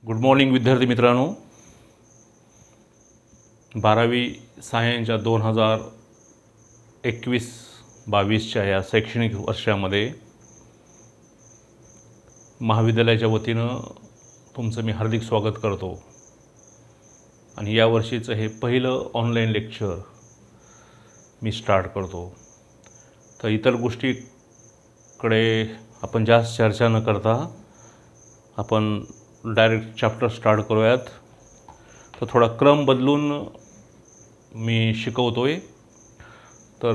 Good morning विद्यार्थी मित्रांनो. 12वी सायन्सच्या 2021-22च्या या शैक्षणिक वर्षामध्ये महाविद्यालयाच्या वतीनं तुमचं मी हार्दिक स्वागत करतो. आणि या वर्षीचं हे पहिलं ऑनलाईन लेक्चर मी स्टार्ट करतो. तर इतर गोष्टीकडे आपण जास्त चर्चा न करता आपण डायरेक्ट चॅप्टर स्टार्ट करूयात. तर थोडा क्रम बदलून मी शिकवतो आहे. तर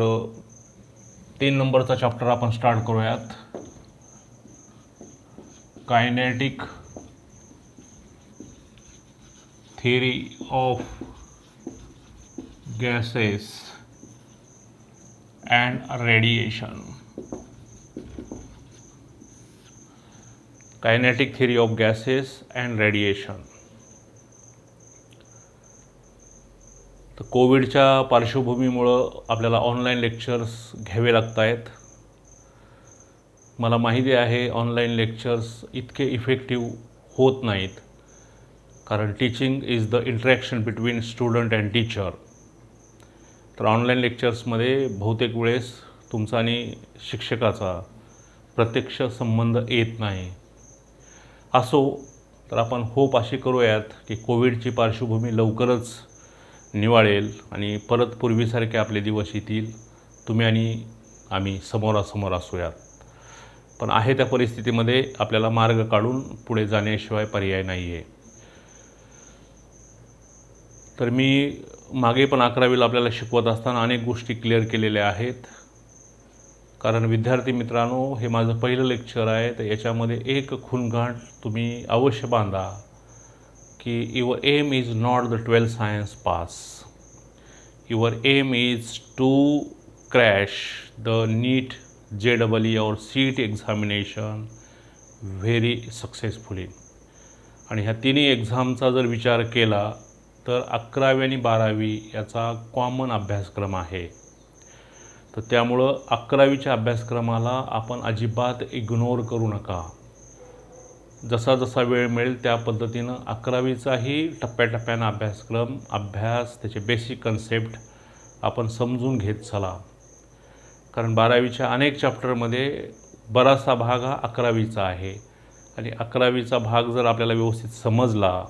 3 नंबरचा चॅप्टर आपण स्टार्ट करूयात. Kinetic theory of gases and radiation. Kinetic theory of gases and radiation. तर कोविडच्या पार्श्वभूमीमुळं आपल्याला ऑनलाईन लेक्चर्स घ्यावे लागत आहेत. मला माहिती आहे ऑनलाईन लेक्चर्स इतके इफेक्टिव्ह होत नाहीत, कारण teaching is the interaction between student and teacher. तर ऑनलाईन लेक्चर्समध्ये बहुतेक वेळेस तुमचा आणि शिक्षकाचा प्रत्यक्ष संबंध येत नाही. असो, तर आपण होप अशी करूयात की कोविडची पार्श्वभूमी लवकरच निवाळेल आणि परत पूर्वीसारखे आपले दिवस येतील. तुम्ही आणि आम्ही समोरासमोर असूयात. पण आहे त्या परिस्थितीमध्ये आपल्याला मार्ग काढून पुढे जाण्याशिवाय पर्याय नाही आहे. तर मी मागे पण 11वीला आपल्याला शिकवत असताना अनेक गोष्टी क्लिअर केलेल्या आहेत. कारण विद्यार्थी मित्रांनो, हे माझं पहिलं लेक्चर आहे. तर याच्यामध्ये एक खूणगाठ तुम्ही अवश्य बांधा की your aim is not the 12th science pass. Your aim is to crash the NEET JEE और CET एक्झामिनेशन व्हेरी सक्सेसफुली. आणि ह्या तिन्ही एक्झामचा जर विचार केला तर 11वी आणि 12वी याचा कॉमन अभ्यासक्रम आहे. तर त्यामुळं 11वीच्या अभ्यासक्रमाला आपण अजिबात इग्नोर करू नका. जसा जसा वेळ मिळेल त्या पद्धतीनं 11वीचाही टप्प्याटप्प्यानं अभ्यास त्याचे बेसिक कन्सेप्ट आपण समजून घेत चला. कारण 12वीच्या अनेक चॅप्टरमध्ये बराचसा भाग हा 11वीचा आहे. आणि 11वीचा भाग जर आपल्याला व्यवस्थित समजला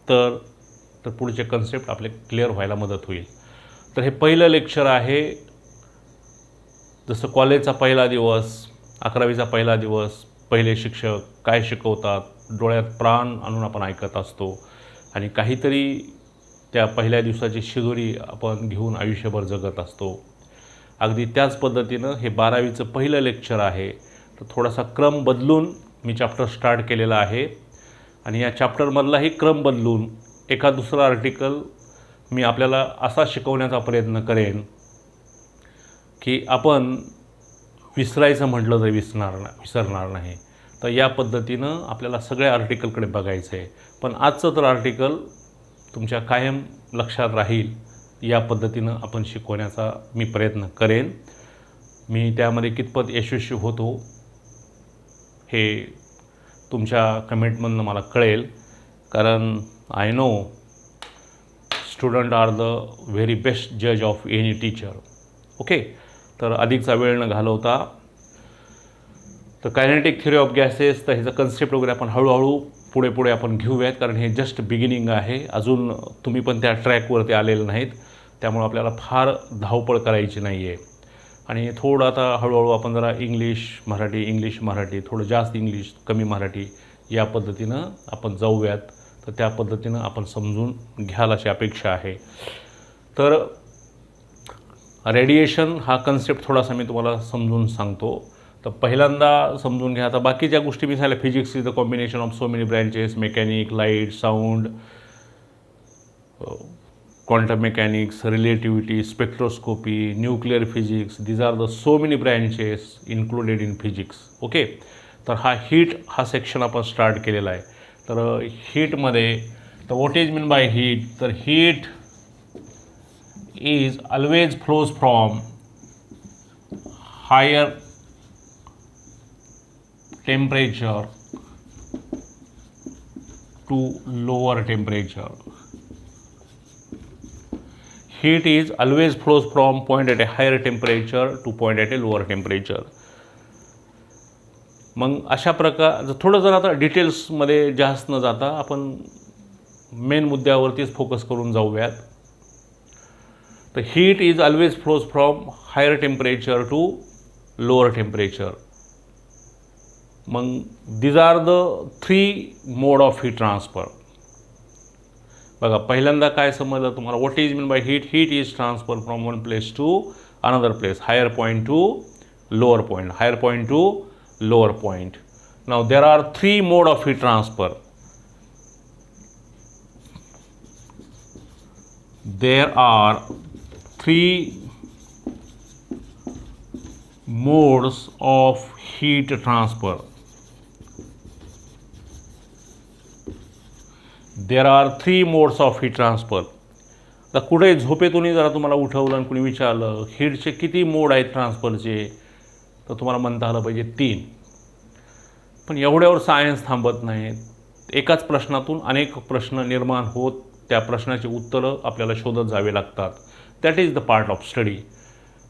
तर पुढचे कन्सेप्ट आपले क्लिअर व्हायला मदत होईल. तर हे पहिलं लेक्चर आहे. जसं कॉलेजचा पहिला दिवस, 11वीचा पहिला दिवस, पहिले शिक्षक काय शिकवतात, डोळ्यात प्राण आणून आपण ऐकत असतो आणि काहीतरी त्या पहिल्या दिवसाची शिदोरी आपण घेऊन आयुष्यभर जगत असतो. अगदी त्याच पद्धतीनं हे 12वीचं पहिलं लेक्चर आहे. तर थोडासा क्रम बदलून मी चॅप्टर स्टार्ट केलेला आहे. आणि या चॅप्टरमधलाही क्रम बदलून एका दुसरा आर्टिकल मी आपल्याला असा शिकवण्याचा प्रयत्न करेन की आपण विसरायचं म्हटलं तर विसरणार नाही. तर या पद्धतीनं आपल्याला सगळ्या आर्टिकलकडे बघायचं आहे. पण आजचं तर आर्टिकल तुमच्या कायम लक्षात राहील या पद्धतीनं आपण शिकवण्याचा मी प्रयत्न करेन. मी त्यामध्ये कितपत यशस्वी होतो हे तुमच्या कमेंटमधनं मला कळेल. कारण I know student are the very best जज ऑफ एनी टीचर. ओके, तर अधिकचा वेळ न घालवता तर कायनेटिक थिअरी ऑफ गॅसेस, तर ह्याचा कन्सेप्ट वगैरे आपण हळूहळू पुढे आपण घेऊयात. कारण हे जस्ट बिगिनिंग आहे. अजून तुम्ही पण त्या ट्रॅकवरती आलेले नाहीत. त्यामुळे आपल्याला फार धावपळ करायची नाही आहे. आणि थोडं आता हळूहळू आपण जरा इंग्लिश मराठी, थोडं जास्त इंग्लिश कमी मराठी या पद्धतीनं आपण जाऊयात. तर त्या पद्धतीनं आपण समजून घ्याल अशी अपेक्षा आहे. तर रेडिएशन हा कन्सेप्ट थोडासा मी तुम्हाला समजून सांगतो. तर पहिल्यांदा समजून घ्या. आता बाकीच्या गोष्टी मी सांगितल्या, physics is the combination of so many branches, mechanic, light, sound, quantum mechanics, relativity, spectroscopy, nuclear physics. These are the so many branches included in physics. Okay, तर हा हीट हा सेक्शन आपण स्टार्ट केलेला आहे. तर हीटमध्ये तर what is mean by heat, तर heat is always flows from higher temperature to lower temperature. Heat is always flows from point at a higher temperature to point at a lower temperature. मग अशा प्रकार थोडं जर आता डिटेल्समध्ये जास्त न जाता आपण मेन मुद्द्यावरतीच फोकस करून जाऊयात. तर heat is always flows from higher temperature to lower temperature. मग these are the 3 mode of heat transfer. बघा पहिल्यांदा काय समजलं तुम्हाला, what is mean by heat. Heat is transfer from one place to another place, higher point to lower point, higher point to lower point. Now there are 3 mode of heat transfer. There are 3 modes of heat transfer. There are 3 modes of heat transfer. आता कुठे झोपेतूनही जरा तुम्हाला उठवलं आणि कुणी विचारलं हीटचे किती मोड आहेत ट्रान्सफरचे, तर तुम्हाला म्हणता आलं पाहिजे 3. पण एवढ्यावर सायन्स थांबत नाहीत. एकाच प्रश्नातून अनेक प्रश्न निर्माण होत त्या प्रश्नाची उत्तरं आपल्याला शोधत जावे लागतात. That is the part of study.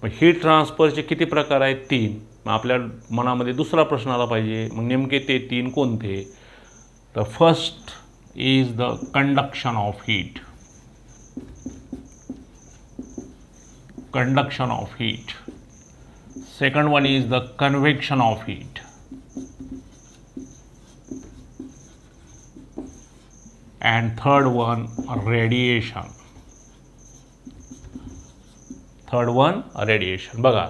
मग हीट ट्रान्सफरचे किती प्रकार आहेत? 3. मग आपल्या मनामध्ये दुसरा प्रश्न आला पाहिजे, मग नेमके ते 3 कोणते? तर first is the conduction of heat. Conduction of heat. Second one is the convection of heat. And third one, radiation. Third one, radiation. बघा,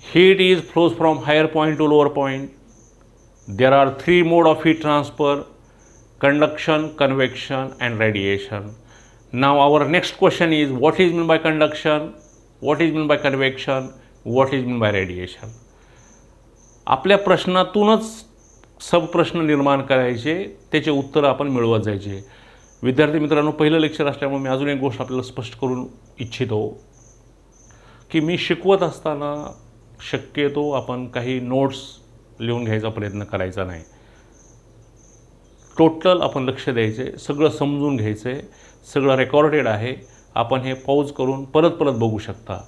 heat is flows from higher point to lower point. There are 3 mode of heat transfer: conduction, convection, and radiation. Now our next question is, what is meant by conduction? What is meant by convection? What is meant by radiation? आपल्या प्रश्नातूनच सब प्रश्न निर्माण करायचे, त्याचे उत्तर आपण मिळवत जायचे. विद्यार्थी मित्रांनो, पहिलं लेक्चर असल्यामुळे मी अजून एक गोष्ट आपल्याला स्पष्ट करून इच्छितो की मी शिकवत असताना शक्यतो आपण काही नोट्स लिहून घ्यायचा प्रयत्न करायचा नाही. टोटल आपण लक्ष द्यायचे, सगळं समजून घ्यायचे. सगळं रेकॉर्डेड आहे, आपण हे पॉज करून परत परत बघू शकता.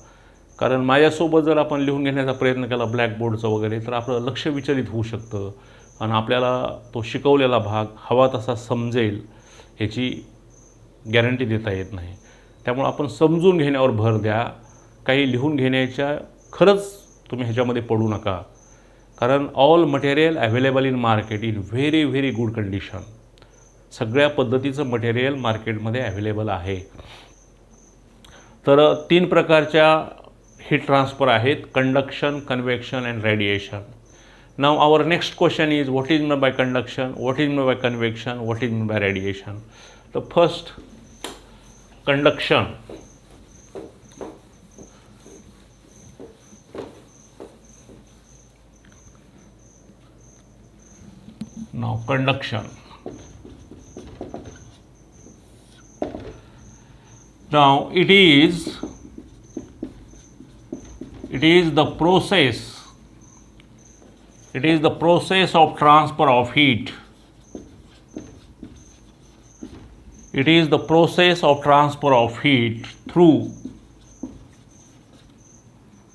कारण माझ्यासोबत जर आपण लिहून घेण्याचा प्रयत्न केला ब्लॅकबोर्डचं वगैरे, तर आपलं लक्ष विचलित होऊ शकतं आणि आपल्याला तो शिकवलेला भाग हवा तसा समजेल ह्याची गॅरंटी देता येत नाही. त्यामुळे आपण समजून घेण्यावर भर द्या. काही लिहून घेण्याच्या खरंच तुम्ही ह्याच्यामध्ये पडू नका. कारण all material available in market in very very good condition. सगळ्या पद्धतीचं मटेरियल मार्केटमध्ये अवेलेबल आहे. तर 3 प्रकारच्या हीट ट्रान्सफर आहेत: conduction, convection and radiation. Now our next question is, what is meant by conduction, what is meant by convection, what is meant by radiation? The first, conduction. Now conduction. Now it is the process. It is the process of transfer of heat. It is the process of transfer of heat through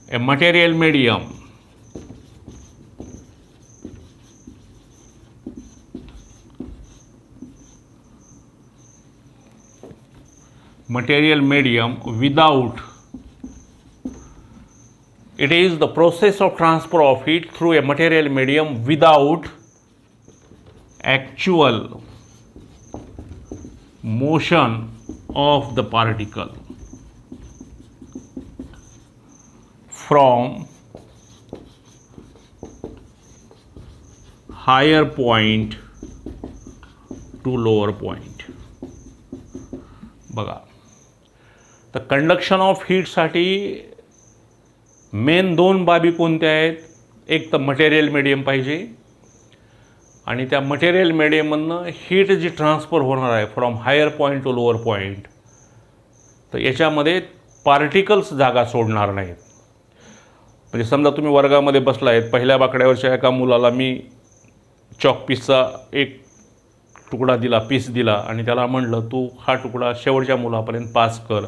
a material medium. Material medium without. It is the process of transfer of heat through a material medium without actual motion of the particle from higher point to lower point. बघा, तर conduction of हीटसाठी main 2 बाबी कोणत्या आहेत? एक तर material medium पाहिजे आणि त्या मटेरियल मीडियममधनं हीट जी ट्रान्सफर होणार आहे from higher point to lower point, तर याच्यामध्ये पार्टिकल्स जागा सोडणार नाहीत. म्हणजे समजा तुम्ही वर्गामध्ये बसला आहेत, पहिल्या बाकड्यावरच्या एका मुलाला मी चॉकपीसचा एक तुकडा दिला, पीस दिला आणि त्याला म्हणलं तू हा तुकडा शेवटच्या मुलापर्यंत पास कर,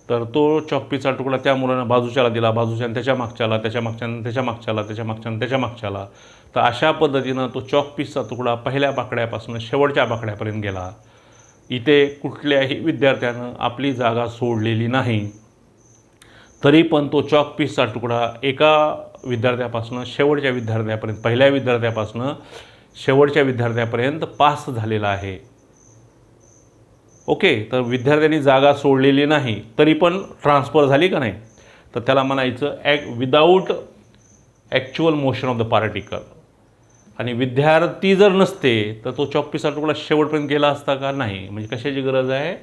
तर तो चॉकपीसचा तुकडा त्या मुलानं बाजूच्याला दिला, बाजूच्यानं त्याच्या मागच्याला, त्याच्या मागच्यानं त्याच्या मागच्याला, त्याच्या मागच्यानं त्याच्या मागच्याला. तर अशा पद्धतीनं तो चॉकपीसचा तुकडा पहिल्या बाकड्यापासून शेवटच्या बाकड्यापर्यंत गेला. इथे कुठल्याही विद्यार्थ्यानं आपली जागा सोडलेली नाही, तरी पण तो चॉकपीसचा तुकडा एका विद्यार्थ्यापासून शेवटच्या विद्यार्थ्यापर्यंत, पहिल्या विद्यार्थ्यापासून शेवटच्या विद्यार्थ्यापर्यंत पास झालेला आहे. ओके, तर विद्यार्थ्यांनी जागा सोडलेली नाही तरी पण ट्रान्सफर झाली का नाही, तर त्याला म्हणायचं without actual motion of the particle. आणि विद्यार्थी जर नसते तर तो चॉकपीसचा तुकडा शेवटपर्यंत गेला असता का? नाही. म्हणजे कशाची गरज आहे?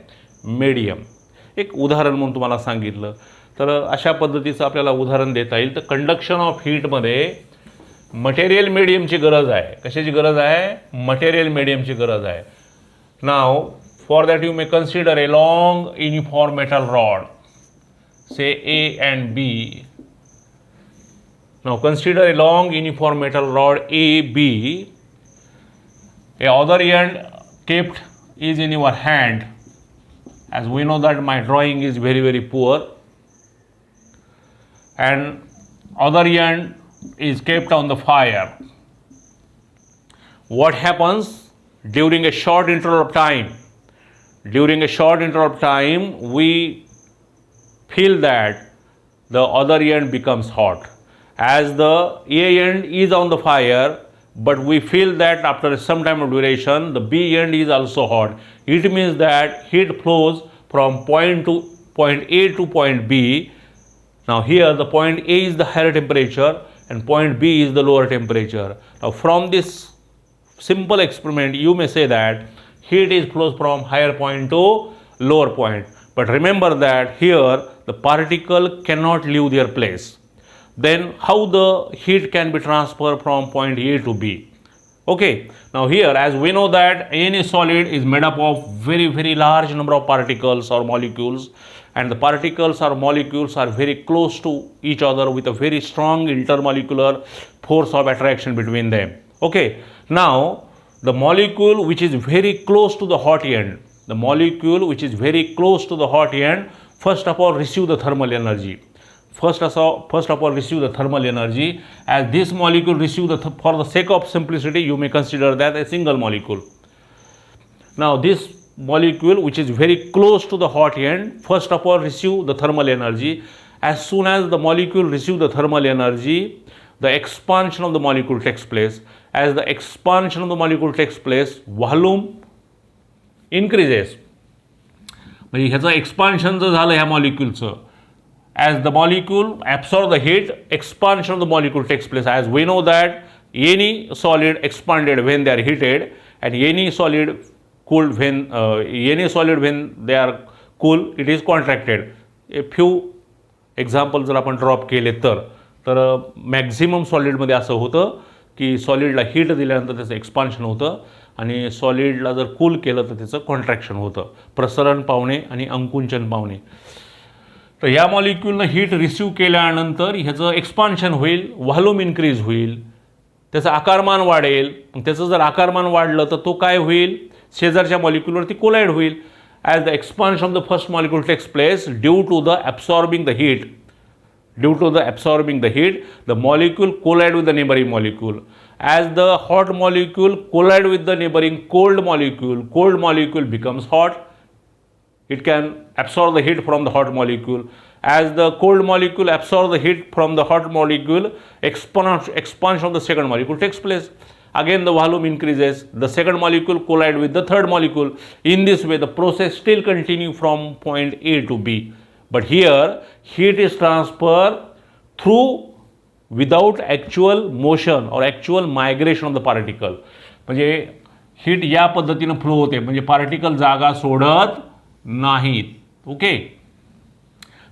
मीडियम. एक उदाहरण म्हणून तुम्हाला सांगितलं, तर अशा पद्धतीचं आपल्याला उदाहरण देता येईल. तर कंडक्शन ऑफ हीटमध्ये मटेरियल मीडियमची गरज आहे. कशाची गरज आहे? मटेरियल मीडियमची गरज आहे. नाव for that you may consider a long uniform metal rod, say A and B. Now consider a long uniform metal rod AB. A other end kept is in your hand, as we know that my drawing is very very poor, and other end is kept on the fire. What happens during a short interval of time? During a short interval of time, we feel that the other end becomes hot. As the A end is on the fire, but we feel that after some time of duration, the B end is also hot. It means that heat flows from point A to point B. Now here the point A is the higher temperature and point B is the lower temperature. Now from this simple experiment, you may say that heat is flows from higher point to lower point. But remember that here the particle cannot leave their place. Then how the heat can be transferred from point A to B? Okay, now here as we know that any solid is made up of very very large number of particles or molecules, and the particles or molecules are very close to each other with a very strong intermolecular force of attraction between them. Okay, now the molecule which is very close to the hot end, the molecule which is very close to the hot end, first of all receive the thermal energy. First of all receive the thermal energy. As this molecule receive for the sake of simplicity, you may consider that a single molecule. Now this molecule which is very close to the hot end, first of all receive the thermal energy. As soon as the molecule receive the thermal energy, the expansion of the molecule takes place. As the expansion of the molecule takes place, volume increases. म्हणजे ह्याचं expansion जर झालं ह्या मॉलिक्यूलचं, as the molecule absorb the heat, expansion of the molecule takes place. As we know that any solid expanded when they are heated, and any solid cooled when they are cool, it is contracted. A few examples जर आपण drop केले तर maximum सॉलिडमध्ये असं होतं की सॉलिडला heat दिल्यानंतर त्याचं expansion होतं आणि सॉलिडला जर कूल केलं तर त्याचं कॉन्ट्रॅक्शन होतं, प्रसरण पावणे आणि अंकुंचन पावणे. तर या मॉलिक्यूलनं हीट रिसीव्ह केल्यानंतर ह्याचं एक्सपान्शन होईल, व्हॉल्यूम इन्क्रीज होईल, त्याचं आकारमान वाढेल. त्याचं जर आकारमान वाढलं तर तो काय होईल? शेजारच्या मॉलिक्यूलवरती कोलाइड होईल. As the expansion of the first molecule takes place due to the absorbing the heat, the molecule collide with the neighboring molecule. As the hot molecule collide with the neighboring cold molecule becomes hot. It can absorb the heat from the hot molecule. As the cold molecule absorb the heat from the hot molecule, expansion of the second molecule takes place. Again the volume increases, the second molecule collide with the third molecule. In this way the process still continue from point A to B. But here heat is transferred through without actual motion or actual migration of the particle. म्हणजे heat या पद्धतीनं flow होते, म्हणजे particle जागा सोडत नाहीत. Okay,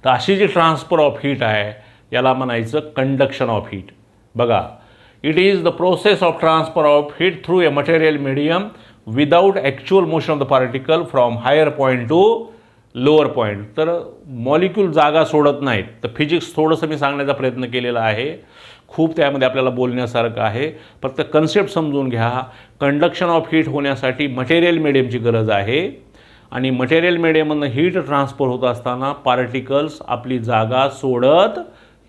तर अशी जी ट्रान्सफर ऑफ हीट आहे याला म्हणायचं कंडक्शन ऑफ हीट. बघा, it is the process of transfer of heat through a material medium without actual motion of the particle from higher point to lower point. तर molecule जागा सोडत नाहीत. तर physics थोडंसं मी सांगण्याचा प्रयत्न केलेला आहे. खूप त्यामध्ये आपल्याला बोलण्यासारखं आहे. फक्त कन्सेप्ट समजून घ्या. कंडक्शन ऑफ हीट होण्यासाठी मटेरियल मीडियमची गरज आहे आणि मटेरियल मीडियममधनं हीट ट्रान्सफर होत असताना पार्टिकल्स आपली जागा सोडत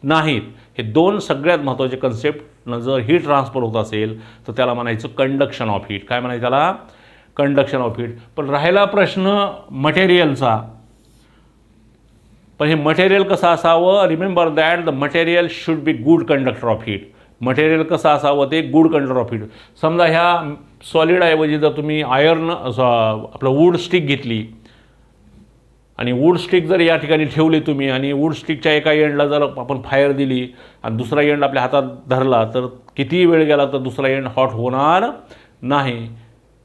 नाहीत. हे दोन सगळ्यात महत्त्वाचे कन्सेप्टनं जर हीट ट्रान्सफर होत असेल तर त्याला म्हणायचं कंडक्शन ऑफ हीट. काय म्हणायचं त्याला? Conduction of heat. पण राहिला प्रश्न मटेरियलचा. पण हे मटेरियल कसं असावं? Remember that the material should be good conductor of heat. Material कसं असावं? ते गुड कंडक्टर ऑफ हीट. समजा ह्या सॉलिडऐवजी जर तुम्ही आयर्न आपलं वूड स्टिक घेतली आणि वूड स्टिक जर या ठिकाणी ठेवली तुम्ही आणि वूड स्टिकच्या एका एंडला जर आपण फायर दिली आणि दुसरा एंड आपल्या हातात धरला तर कितीही वेळ गेला तर दुसरा एंड हॉट होणार नाही.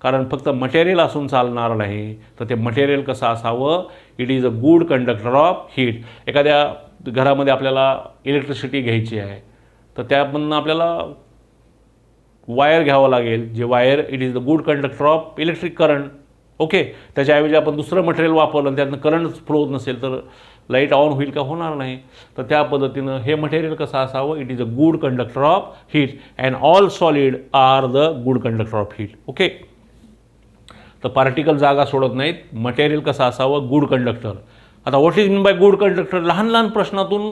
कारण फक्त मटेरियल असून चालणार नाही. तर ते मटेरियल कसं असावं? It is a good conductor of heat. एखाद्या घरामध्ये आपल्याला इलेक्ट्रिसिटी घ्यायची आहे तर त्यामधनं आपल्याला वायर घ्यावं लागेल. जे wire it is the good conductor of electric current. Okay. त्याच्याऐवजी आपण दुसरं मटेरियल वापरलं आणि त्यातनं करंट फ्लो होत नसेल तर लाईट ऑन होईल का? होणार नाही. तर त्या पद्धतीनं हे मटेरियल कसं असावं? It is a good conductor of heat and all solid are the good conductor of heat. Okay. तर पार्टिकल जागा सोडत नाहीत. मटेरियल कसं असावं? Good conductor. आता what is mean by good conductor? लहान लहान प्रश्नातून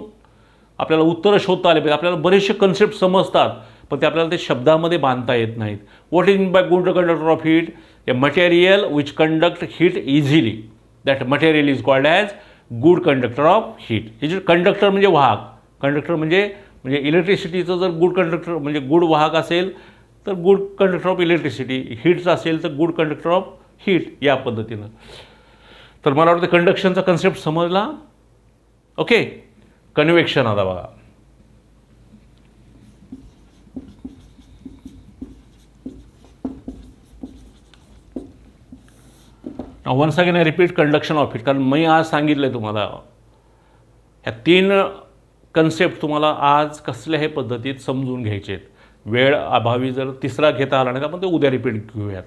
आपल्याला उत्तरं शोधता आले पाहिजे. आपल्याला बरेचसे कन्सेप्ट समजतात पण ते आपल्याला ते शब्दामध्ये बांधता येत नाहीत. What is mean by good conductor of heat? A material which conduct heat easily. That material is called as good conductor of heat. हे जे कंडक्टर म्हणजे वाहक. कंडक्टर म्हणजे इलेक्ट्रिसिटीचं जर गुड कंडक्टर म्हणजे गुड वाहक असेल तर गुड कंडक्टर ऑफ इलेक्ट्रिसिटी. हीटचं असेल तर गुड कंडक्टर ऑफ हीट. या पद्धतीनं. तर मला वाटतं कंडक्शनचा कन्सेप्ट समजला. ओके. कन्व्हेक्शन आता बघा. Once again I repeat conduction of heat. कारण मी आज सांगितलं आहे तुम्हाला ह्या 3 कन्सेप्ट तुम्हाला आज कसल्याही पद्धतीत समजून घ्यायचे आहेत. वेळ अभावी जर तिसरा घेता आला नाही तर आपण ते उद्या रिपीट घेऊयात.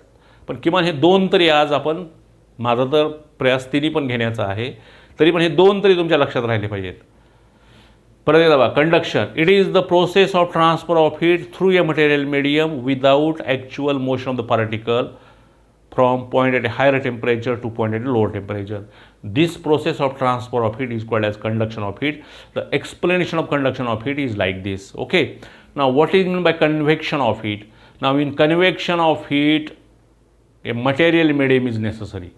पण किमान हे 2 तरी आज आपण, माझा तर प्रयास 3 पण घेण्याचा आहे, तरी पण हे 2 तरी तुमच्या लक्षात राहिले पाहिजेत. परत एकदा बघा. Conduction it is the process of transfer of heat through a material medium without actual motion of the particle from point at a higher temperature to point at a lower temperature. This process of transfer of heat is called as conduction of heat. The explanation of conduction of heat is like this. Okay. Now what is meant by convection of heat? Now in convection of heat, a material medium is necessary.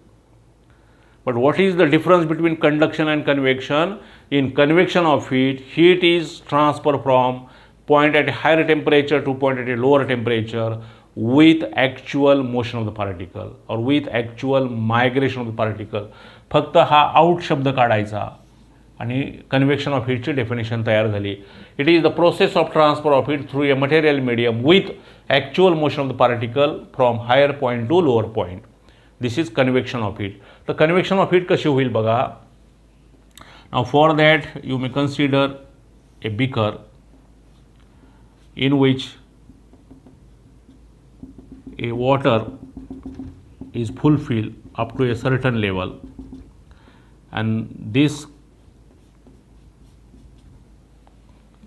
But what is the difference between conduction and convection? In convection of heat, heat is transferred from point at a higher temperature to point at a lower temperature with actual motion of the particle or with actual migration of the particle. फक्त हा out शब्द काढायचा आणि convection of हीटची definition तयार झाली. It is the process of transfer of heat through a material medium with actual motion of the particle from higher point to lower point. This is convection of heat. तर convection of heat कशी होईल बघा. Now for that you may consider a beaker in which a water is fulfilled up to a certain level and this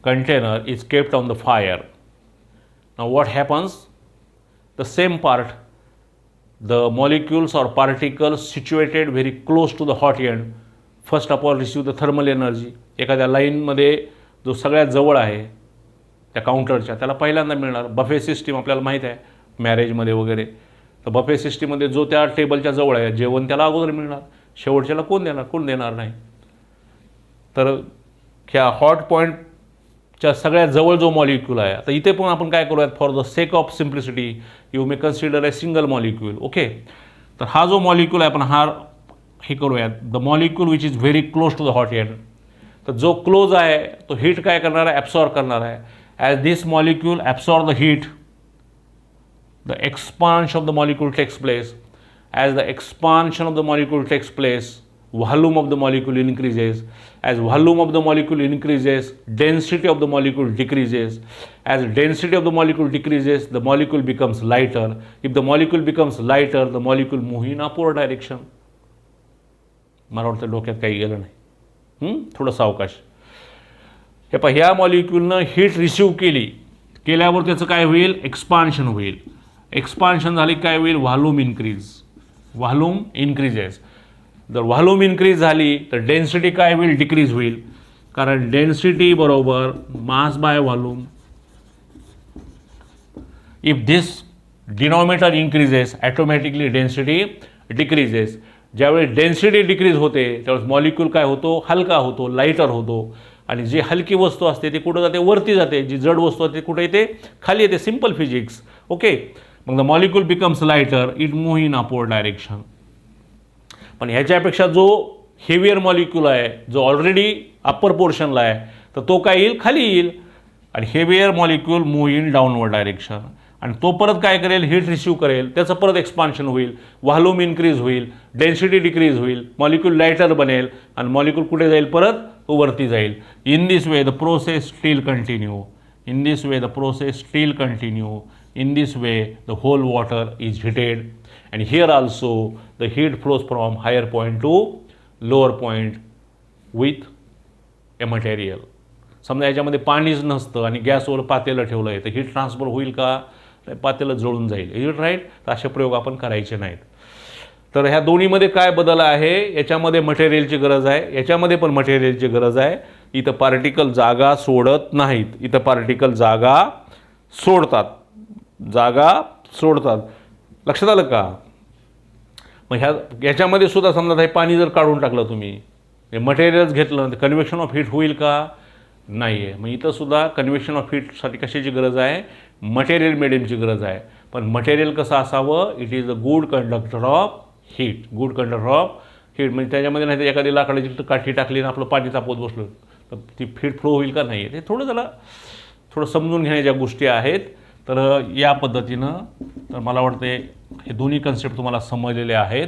container is kept on the fire. Now what happens? The same part, the molecules or particles situated very close to the hot end first of all receive the thermal energy. एखाद्या लाईनमध्ये जो सगळ्यात जवळ आहे त्या काउंटरच्या त्याला पहिल्यांदा मिळणार. बफे सिस्टीम आपल्याला माहीत आहे मॅरेजमध्ये वगैरे. तर बफे सिस्टीममध्ये जो त्या टेबलच्या जवळ आहे जेवण त्याला अगोदर मिळणार. शेवटच्याला कोण देणार? कोण देणार नाही. तर ह्या हॉट पॉईंटच्या सगळ्यात जवळ जो मॉलिक्यूल आहे, आता इथे पण आपण काय करूयात for the sake of simplicity you may consider a single molecule. Okay. तर हा जो मॉलिक्यूल आहे आपण हा हे करूयात the molecule which is very close to the hot end. तर जो क्लोज आहे तो हीट काय करणार आहे? ॲब्सॉर्ब करणार आहे. As this molecule absorb the heat, the expansion of the molecule takes place. As the expansion of the molecule takes place, volume of the molecule increases. As volume of the molecule increases, density of the molecule decreases. As density of the molecule decreases, the molecule becomes lighter. If the molecule becomes lighter, the molecule move in upward direction. मला वाटतं डोक्यात काही गेलं नाही. थोडं सावकाश. हे पहा, ह्या मॉलिक्यूलनं हीट रिसीव्ह केल्यावर त्याचं काय होईल, एक्सपान्शन होईल. एक्सपान्शन झाली काय होईल, व्हॉल्यूम इन्क्रीजेस. जर व्हॉल्यूम इन्क्रीज झाली तर डेन्सिटी काय होईल, डिक्रीज होईल. कारण डेन्सिटी बरोबर mass by volume. If this denominator increases automatically density decreases. ज्यावेळी डेन्सिटी डिक्रीज होते त्यावेळेस मॉलिक्यूल काय होतो, हलका होतो, लाईटर होतो. आणि जी हलकी वस्तू असते ती कुठं जाते, वरती जाते. जी जड वस्तू असते कुठे येते, खाली येते. Simple physics. ओके. मग the molecule becomes lighter, it move in upward direction. पण ह्याच्यापेक्षा जो हेवियर मॉलिक्यूल आहे, जो ऑलरेडी अप्पर पोर्शनला आहे, तर तो काय येईल, खाली येईल. आणि heavier molecule move in downward direction. आणि तो परत काय करेल, हीट रिसीव्ह करेल, त्याचं परत एक्सपान्शन होईल, व्हॉल्यूम इन्क्रीज होईल, डेन्सिटी डिक्रीज होईल, मॉलिक्यूल लाईटर बनेल आणि मॉलिक्यूल कुठे जाईल, परत वरती जाईल. In this way the process steel continue. In this way the process steel continue. In this way the whole water is heated, and here also the heat flows from higher point to lower point with a material. समजा याच्यामध्ये पाणीच नसतं आणि गॅसवर पातेलं ठेवलं आहे तर हीट ट्रान्सफर होईल का, पातेलं जळून जाईल. Is it right. तर असे प्रयोग आपण करायचे नाहीत. तर ह्या दोन्हीमध्ये काय बदल आहे, याच्यामध्ये मटेरियलची गरज आहे, याच्यामध्ये पण मटेरियलची गरज आहे. इथं पार्टिकल जागा सोडत नाहीत, इथं पार्टिकल जागा सोडतात. लक्षात आलं का. मग ह्याच्यामध्ये सुद्धा समजा हे पाणी जर काढून टाकलं तुम्ही, हे मटेरियल्स घेतलं तर कन्व्हेक्शन ऑफ हीट होईल का, नाही आहे. मग इथं सुद्धा कन्व्हेक्शन ऑफ हीटसाठी कशाची गरज आहे, मटेरियल मिडियमची गरज आहे. पण मटेरियल कसं असावं, it is a good conductor of heat. Good conductor of heat म्हणजे त्याच्यामध्ये नाही तर एखादी लाकडाची काठी टाकली आणि आपलं पाणी तापवत बसलं तर ती हीट फ्लो होईल का, नाही आहे. ते थोडं समजून घेण्याच्या गोष्टी आहेत. तर या पद्धतीनं तर मला वाटते हे दोन्ही कन्सेप्ट तुम्हाला समजलेले आहेत.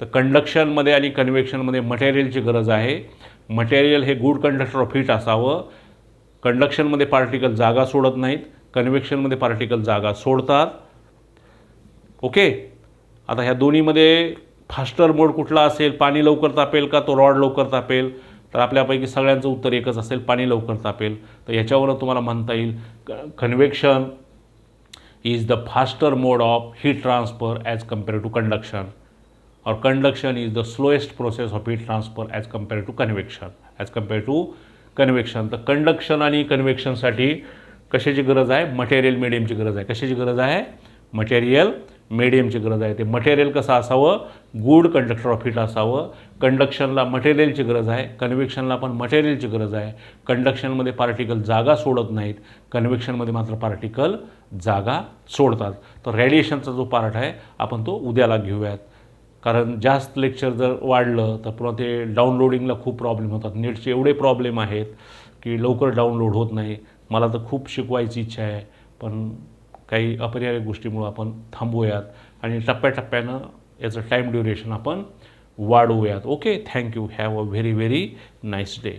तर कंडक्शनमध्ये आणि कन्व्हेक्शनमध्ये मटेरियलची गरज आहे. मटेरियल हे गुड कंडक्टर ऑफ हीट असावं. कंडक्शनमध्ये पार्टिकल जागा सोडत नाहीत, कन्व्हेक्शनमध्ये पार्टिकल जागा सोडतात. ओके. आता ह्या दोन्हीमध्ये फास्टर मोड कुठला असेल, पाणी लवकर तापेल का तो रॉड लवकर तापेल, तर आपल्यापैकी सगळ्यांचं उत्तर एकच असेल, पाणी लवकर तापेल. तर याच्यावरून तुम्हाला म्हणता येईल convection is the faster mode of heat transfer as compared to conduction, or conduction is the slowest process of heat transfer as compared to convection. तर कंडक्शन आणि कन्व्हेक्शनसाठी कशाची गरज आहे, मटेरियल मीडियमची गरज आहे. कशाची गरज आहे, मटेरियल मीडियमची गरज आहे. ते मटेरियल कसं असावं, गुड कंडक्टर ऑफ हीट असावं. कंडक्शनला मटेरियलची गरज आहे, कन्व्हेक्शनला पण मटेरियलची गरज आहे. कंडक्शनमध्ये पार्टिकल जागा सोडत नाहीत, कन्व्हेक्शनमध्ये मात्र पार्टिकल जागा सोडतात. तर रेडिएशनचा जो पार्ट आहे आपण तो उद्याला घेऊयात. कारण जास्त लेक्चर जर वाढलं तर पुन्हा ते डाउनलोडिंगला खूप प्रॉब्लेम होतात. नेटचे एवढे प्रॉब्लेम आहेत की लवकर डाउनलोड होत नाही. मला तर खूप शिकवायची इच्छा आहे पण काही अपरिहार्य गोष्टीमुळे आपण थांबवूयात आणि टप्प्याटप्प्यानं याचं टाईम ड्युरेशन आपण वाढवूयात. Okay. Thank you. Have a very very nice day.